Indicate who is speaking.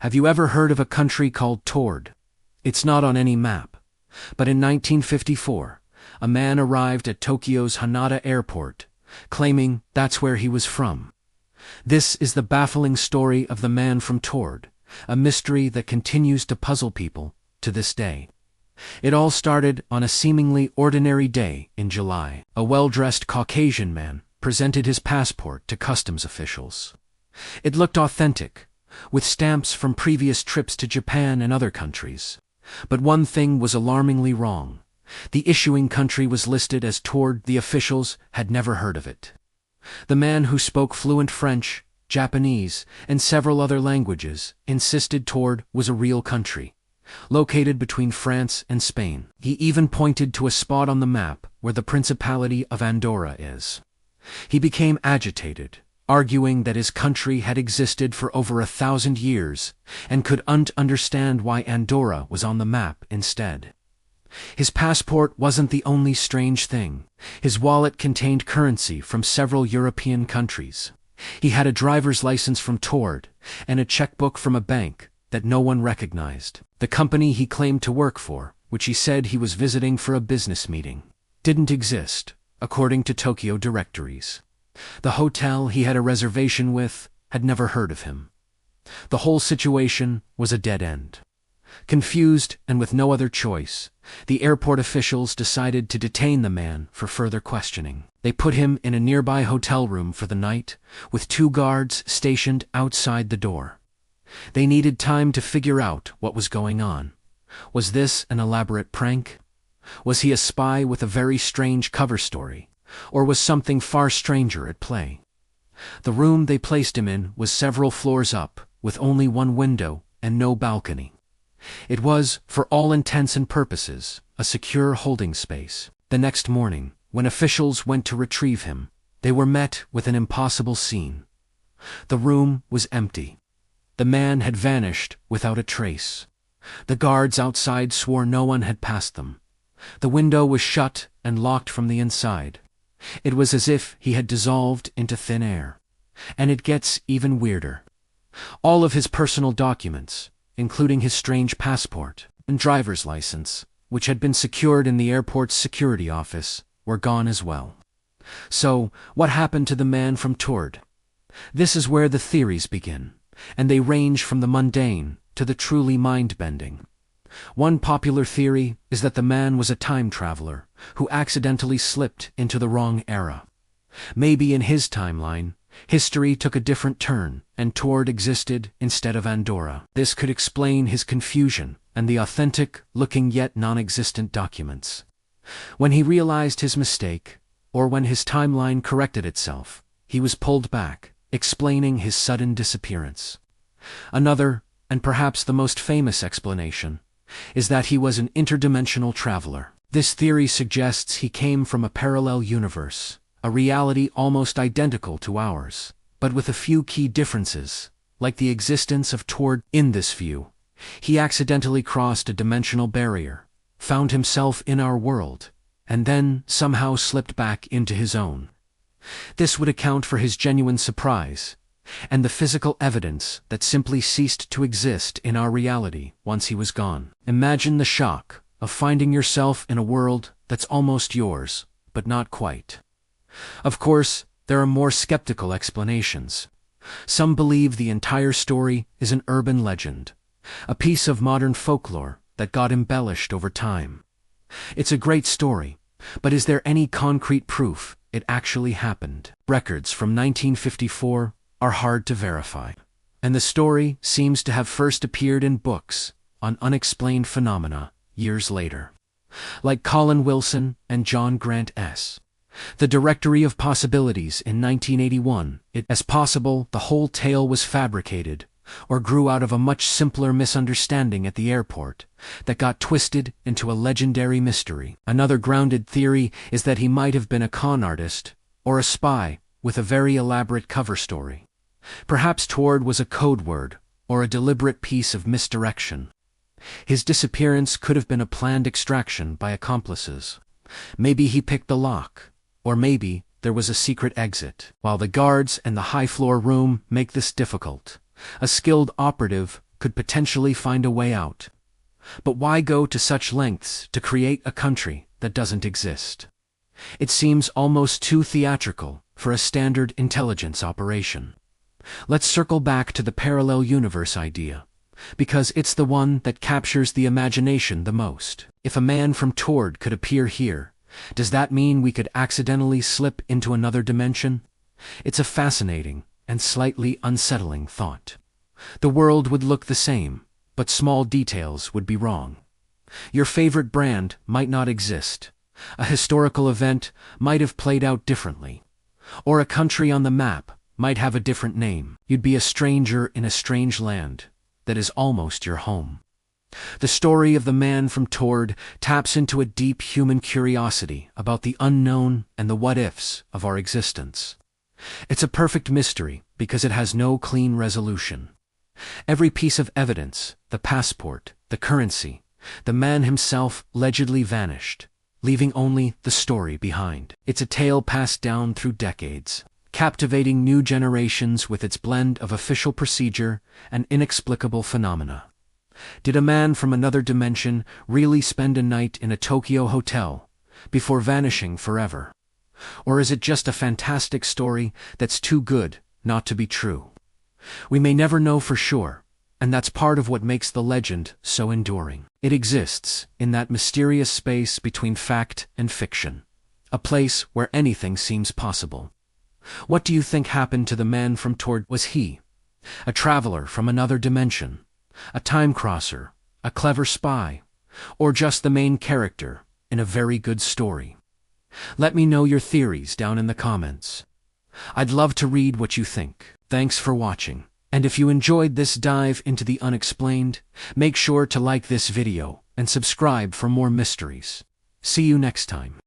Speaker 1: Have you ever heard of a country called Taured? It's not on any map. But in 1954, a man arrived at Tokyo's Haneda airport, claiming that's where he was from. This is the baffling story of the man from Taured, a mystery that continues to puzzle people to this day. It all started on a seemingly ordinary day in July. A well-dressed Caucasian man presented his passport to customs officials. It looked authentic, with stamps from previous trips to Japan and other countries. But one thing was alarmingly wrong. The issuing country was listed as Taured. The officials had never heard of it. The man, who spoke fluent French, Japanese, and several other languages, insisted Taured was a real country, located between France and Spain. He even pointed to a spot on the map where the Principality of Andorra is. He became agitated, arguing that his country had existed for over 1,000 years and couldn't understand why Andorra was on the map instead. His passport wasn't the only strange thing. His wallet contained currency from several European countries. He had a driver's license from Taured and a checkbook from a bank that no one recognized. The company he claimed to work for, which he said he was visiting for a business meeting, didn't exist, according to Tokyo directories. The hotel he had a reservation with had never heard of him. The whole situation was a dead end. Confused and with no other choice, the airport officials decided to detain the man for further questioning. They put him in a nearby hotel room for the night, with 2 guards stationed outside the door. They needed time to figure out what was going on. Was this an elaborate prank? Was he a spy with a very strange cover story? Or was something far stranger at play? The room they placed him in was several floors up, with only one window and no balcony. It was, for all intents and purposes, a secure holding space. The next morning, when officials went to retrieve him, they were met with an impossible scene. The room was empty. The man had vanished without a trace. The guards outside swore no one had passed them. The window was shut and locked from the inside. It was as if he had dissolved into thin air. And it gets even weirder. All of his personal documents, including his strange passport and driver's license, which had been secured in the airport's security office, were gone as well. So, what happened to the man from Taured? This is where the theories begin, and they range from the mundane to the truly mind-bending. One popular theory is that the man was a time traveler who accidentally slipped into the wrong era. Maybe in his timeline, history took a different turn and Taured existed instead of Andorra. This could explain his confusion and the authentic-looking yet non-existent documents. When he realized his mistake, or when his timeline corrected itself, he was pulled back, explaining his sudden disappearance. Another, and perhaps the most famous explanation, is that he was an interdimensional traveler. This theory suggests he came from a parallel universe, a reality almost identical to ours, but with a few key differences, like the existence of Taured. In this view, he accidentally crossed a dimensional barrier, found himself in our world, and then somehow slipped back into his own. This would account for his genuine surprise, and the physical evidence that simply ceased to exist in our reality once he was gone. Imagine the shock of finding yourself in a world that's almost yours, but not quite. Of course, there are more skeptical explanations. Some believe the entire story is an urban legend, a piece of modern folklore that got embellished over time. It's a great story, but is there any concrete proof it actually happened? Records from 1954 are hard to verify, and the story seems to have first appeared in books on unexplained phenomena years later. Like Colin Wilson and John Grant S. The Directory of Possibilities in 1981, it's possible the whole tale was fabricated or grew out of a much simpler misunderstanding at the airport that got twisted into a legendary mystery. Another grounded theory is that he might have been a con artist or a spy with a very elaborate cover story. Perhaps Taured was a code word or a deliberate piece of misdirection. His disappearance could have been a planned extraction by accomplices. Maybe he picked the lock, or maybe there was a secret exit. While the guards and the high-floor room make this difficult, a skilled operative could potentially find a way out. But why go to such lengths to create a country that doesn't exist? It seems almost too theatrical for a standard intelligence operation. Let's circle back to the parallel universe idea, because it's the one that captures the imagination the most. If a man from Taured could appear here, does that mean we could accidentally slip into another dimension? It's a fascinating and slightly unsettling thought. The world would look the same, but small details would be wrong. Your favorite brand might not exist. A historical event might have played out differently. Or a country on the map might have a different name. You'd be a stranger in a strange land that is almost your home. The story of the man from Taured taps into a deep human curiosity about the unknown and the what-ifs of our existence. It's a perfect mystery because it has no clean resolution. Every piece of evidence, the passport, the currency, the man himself allegedly vanished, leaving only the story behind. It's a tale passed down through decades, captivating new generations with its blend of official procedure and inexplicable phenomena. Did a man from another dimension really spend a night in a Tokyo hotel before vanishing forever? Or is it just a fantastic story that's too good not to be true? We may never know for sure, and that's part of what makes the legend so enduring. It exists in that mysterious space between fact and fiction, a place where anything seems possible. What do you think happened to the man from Taured? Was he a traveler from another dimension, a time crosser, a clever spy, or just the main character in a very good story? Let me know your theories down in the comments. I'd love to read what you think. Thanks for watching. And if you enjoyed this dive into the unexplained, make sure to like this video and subscribe for more mysteries. See you next time.